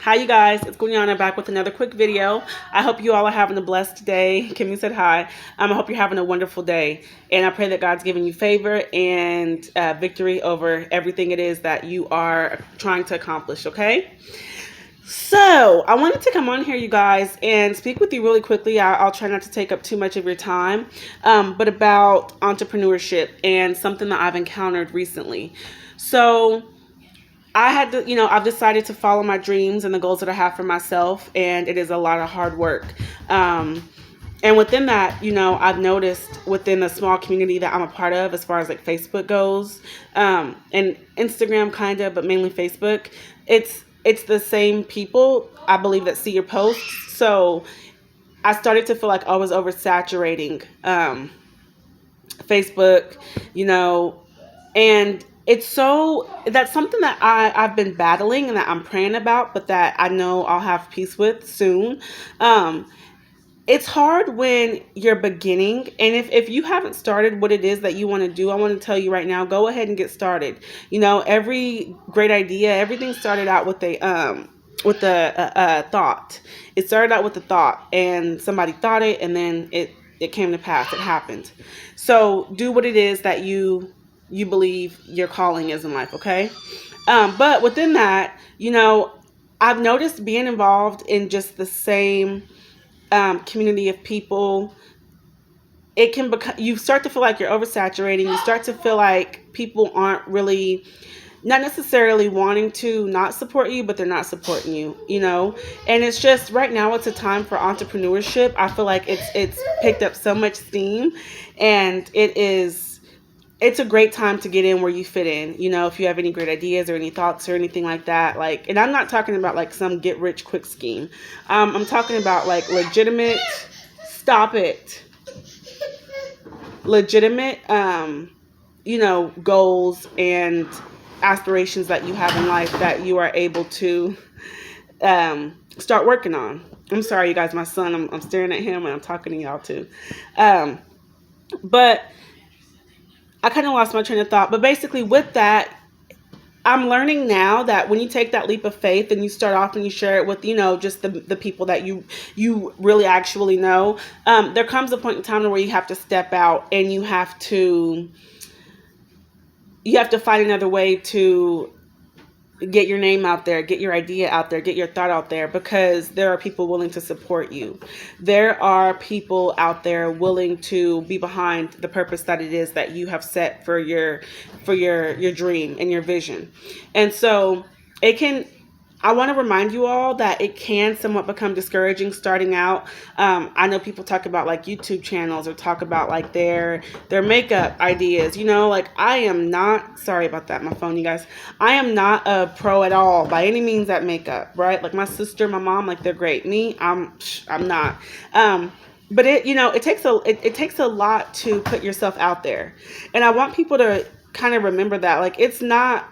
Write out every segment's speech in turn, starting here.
Hi, you guys. It's Gunyana back with another quick video. I hope you all are having a blessed day. Kimmy said hi. I hope you're having a wonderful day. And I pray that God's giving you favor and victory over everything it is that you are trying to accomplish, okay? So, I wanted to come on here, you guys, and speak with you really quickly. I'll try not to take up too much of your time, but about entrepreneurship and something that I've encountered recently. So, I had to, I've decided to follow my dreams and the goals that I have for myself, and it is a lot of hard work. And within that, I've noticed within the small community that I'm a part of, as far as like Facebook goes, and Instagram kind of, but mainly Facebook, it's the same people, I believe, that see your posts. So I started to feel like I was oversaturating Facebook, and that's something that I've been battling and that I'm praying about, but that I know I'll have peace with soon. It's hard when you're beginning, and if you haven't started what it is that you want to do, I want to tell you right now, go ahead and get started. Every great idea, everything started out with a thought. It started out with a thought, and somebody thought it, and then it came to pass. It happened. So do what it is that you believe your calling is in life, okay? But within that, I've noticed being involved in just the same community of people, it can become, you start to feel like you're oversaturating. You start to feel like people aren't really, not necessarily wanting to not support you, but they're not supporting you, and it's just, right now it's a time for entrepreneurship. I feel like it's picked up so much steam, and it's a great time to get in where you fit in. If you have any great ideas or any thoughts or anything like that, and I'm not talking about like some get rich quick scheme. I'm talking about like legitimate, stop it, legitimate, goals and aspirations that you have in life that you are able to start working on. I'm sorry, you guys, my son, I'm staring at him and I'm talking to y'all too. But I kind of lost my train of thought, but basically with that, I'm learning now that when you take that leap of faith and you start off and you share it with, just the people that you really actually know, there comes a point in time where you have to step out and you have to find another way to get your name out there, get your idea out there, get your thought out there, because there are people willing to support you. There are people out there willing to be behind the purpose that it is that you have set for your dream and your vision. And so I want to remind you all that it can somewhat become discouraging starting out. I know people talk about like YouTube channels or talk about like their makeup ideas. Like I am not, sorry about that, my phone, you guys. I am not a pro at all by any means at makeup, right? Like my sister, my mom, like they're great. Me, I'm not. But it takes a lot to put yourself out there, and I want people to kind of remember that, like it's not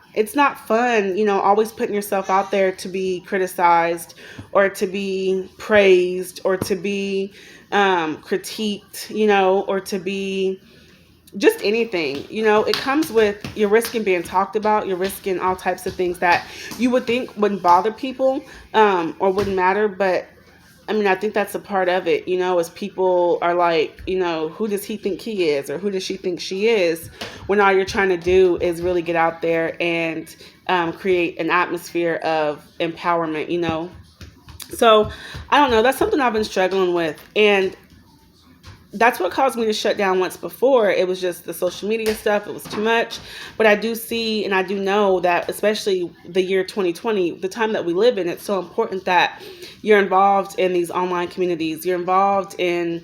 fun, always putting yourself out there to be criticized or to be praised or to be critiqued, or to be just anything. It comes with, you're risking being talked about, you're risking all types of things that you would think wouldn't bother people or wouldn't matter, but I think that's a part of it, as people are like, who does he think he is, or who does she think she is, when all you're trying to do is really get out there and create an atmosphere of empowerment, So, I don't know, that's something I've been struggling with, and that's what caused me to shut down once before. It was just the social media stuff. It was too much. But I do see and I do know that, especially the year 2020, the time that we live in, it's so important that you're involved in these online communities. You're involved in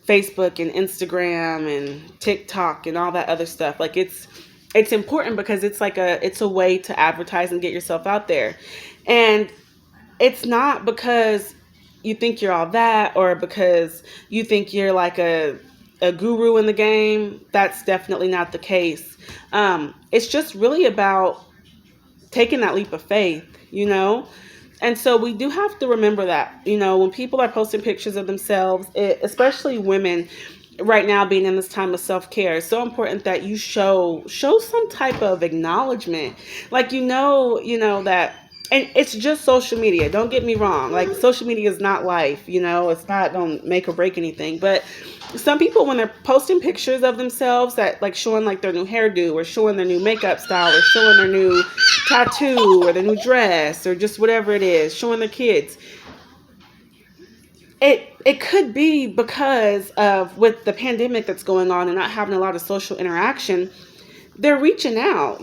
Facebook and Instagram and TikTok and all that other stuff. Like it's important because it's a way to advertise and get yourself out there. And it's not because you think you're all that, or because you think you're like a guru in the game. That's definitely not the case. It's just really about taking that leap of faith, And so we do have to remember that, when people are posting pictures of themselves, especially women right now being in this time of self-care, it's so important that you show some type of acknowledgement. Like, that and it's just social media. Don't get me wrong. Like, social media is not life, it's not going to make or break anything. But some people, when they're posting pictures of themselves that like showing like their new hairdo or showing their new makeup style or showing their new tattoo or their new dress or just whatever it is, showing their kids, it could be because of with the pandemic that's going on and not having a lot of social interaction, they're reaching out,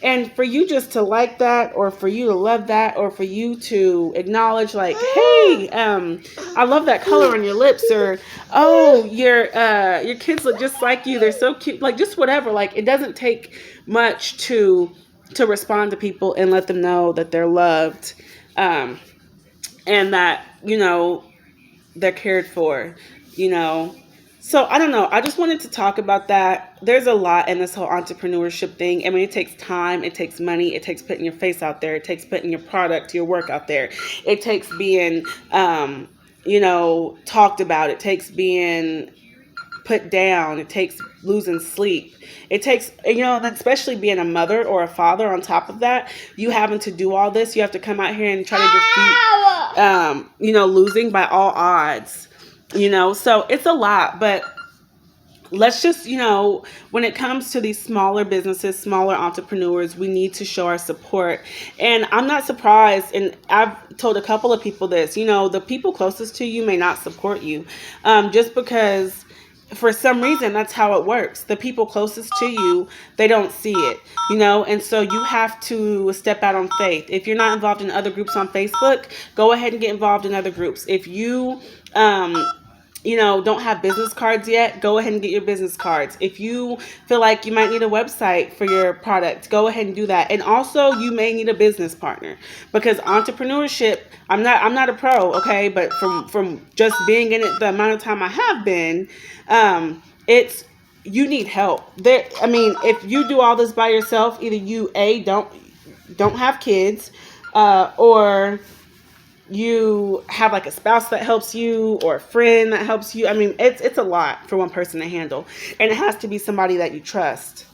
and for you just to like that, or for you to love that, or for you to acknowledge like, hey, I love that color on your lips, or oh, your kids look just like you, they're so cute, like just whatever. Like, it doesn't take much to respond to people and let them know that they're loved, and that they're cared for, So I don't know. I just wanted to talk about that. There's a lot in this whole entrepreneurship thing. I mean, it takes time, it takes money, it takes putting your face out there, it takes putting your product, your work out there. It takes being, talked about. It takes being put down. It takes losing sleep. It takes, especially being a mother or a father on top of that, you having to do all this. You have to come out here and try to defeat, losing by all odds, so it's a lot. But let's just, when it comes to these smaller businesses, smaller entrepreneurs, we need to show our support. And I'm not surprised. And I've told a couple of people this, the people closest to you may not support you, just because for some reason, that's how it works. The people closest to you, they don't see it, and so you have to step out on faith. If you're not involved in other groups on Facebook, go ahead and get involved in other groups. If you, don't have business cards yet, go ahead and get your business cards. If you feel like you might need a website for your product, go ahead and do that. And also, you may need a business partner, because entrepreneurship, I'm not a pro, okay, but from just being in it the amount of time I have been, you need help. If you do all this by yourself, either you don't have kids, or you have like a spouse that helps you or a friend that helps you. It's a lot for one person to handle, and it has to be somebody that you trust.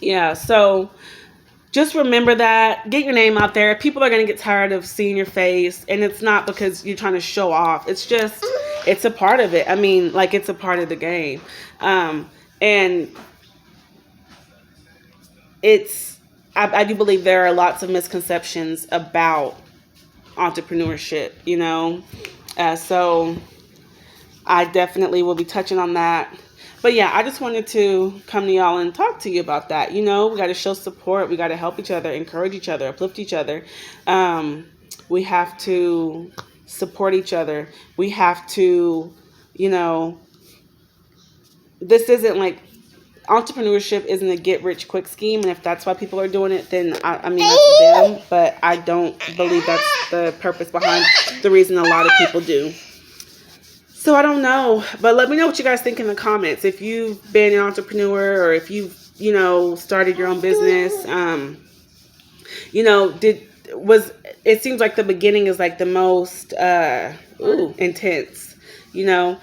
Yeah. So just remember that. Get your name out there. People are going to get tired of seeing your face, and it's not because you're trying to show off. It's just, it's a part of it. It's a part of the game. And I do believe there are lots of misconceptions about entrepreneurship, so I definitely will be touching on that. But yeah, I just wanted to come to y'all and talk to you about that. We got to show support. We got to help each other, encourage each other, uplift each other. We have to support each other. We have to, this isn't like, entrepreneurship isn't a get rich quick scheme. And if that's why people are doing it, then that's them. But I don't believe that's the purpose behind the reason a lot of people do. So I don't know, but let me know what you guys think in the comments. If you've been an entrepreneur, or if you've, started your own business, it seems like the beginning is like the most, intense, and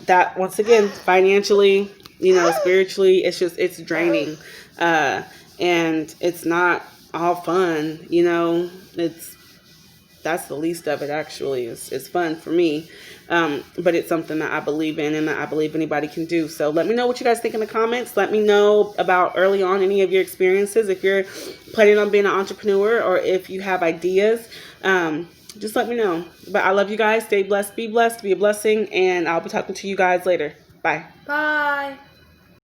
that, once again, financially, spiritually, it's draining, and it's not all fun, that's the least of it, actually. It's fun for me, but it's something that I believe in and that I believe anybody can do. So let me know what you guys think in the comments. Let me know about early on any of your experiences, if you're planning on being an entrepreneur, or if you have ideas. Just let me know. But I love you guys. Stay blessed, be a blessing, and I'll be talking to you guys later. Bye. Bye.